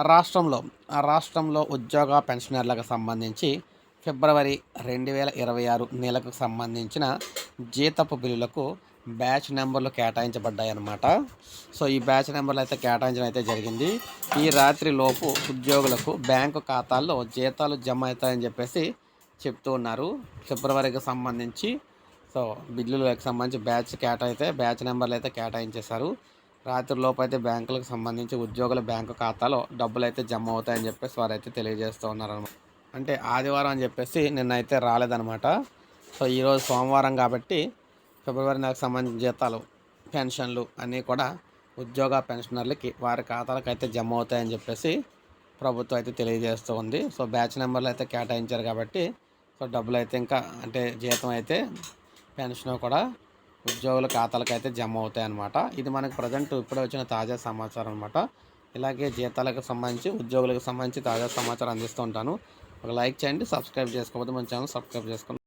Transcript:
రాష్ట్రంలో రాష్ట్రంలో ఉద్యోగ పెన్షనర్లకు సంబంధించి ఫిబ్రవరి 2026 నెలకు సంబంధించిన జీతపు బిల్లులకు బ్యాచ్ నెంబర్లు కేటాయించబడ్డాయన్నమాట. సో ఈ బ్యాచ్ నెంబర్లు అయితే కేటాయించడం అయితే జరిగింది. ఈ రాత్రి లోపు ఉద్యోగులకు బ్యాంకు ఖాతాల్లో జీతాలు జమ అవుతాయని చెప్పేసి చెప్తూ ఉన్నారు. ఫిబ్రవరికి సంబంధించి సో బిల్లులకు సంబంధించి బ్యాచ్ నెంబర్లు అయితే కేటాయించేశారు. రాత్రి లోపు అయితే బ్యాంకులకు సంబంధించి ఉద్యోగుల బ్యాంకు ఖాతాలో డబ్బులు అయితే జమ అవుతాయని చెప్పేసి వారైతే తెలియజేస్తూ ఉన్నారనమాట. అంటే ఆదివారం అని చెప్పేసి నిన్నైతే రాలేదనమాట. సో ఈరోజు సోమవారం కాబట్టి ఫిబ్రవరి నెలకు సంబంధించిన జీతాలు పెన్షన్లు అన్నీ కూడా ఉద్యోగ పెన్షనర్లకి వారి ఖాతాలకు అయితే జమ అవుతాయని చెప్పేసి ప్రభుత్వం అయితే తెలియజేస్తూ ఉంది. సో బ్యాచ్ నెంబర్లు అయితే కేటాయించారు కాబట్టి సో డబ్బులు అయితే ఇంకా అంటే జీతం అయితే పెన్షన్ కూడా ఉద్యోగుల ఖాతాలకు అయితే జమ అవుతాయి అన్నమాట. ఇది మనకు ప్రజెంట్ ఇప్పుడే వచ్చిన తాజా సమాచారం అనమాట. ఇలాగే జీతాలకు సంబంధించి ఉద్యోగులకు సంబంధించి తాజా సమాచారం అందిస్తూ ఉంటాను. ఒక లైక్ చేయండి, సబ్స్క్రైబ్ చేసుకోకపోతే మన ఛానల్ సబ్స్క్రైబ్ చేసుకోండి.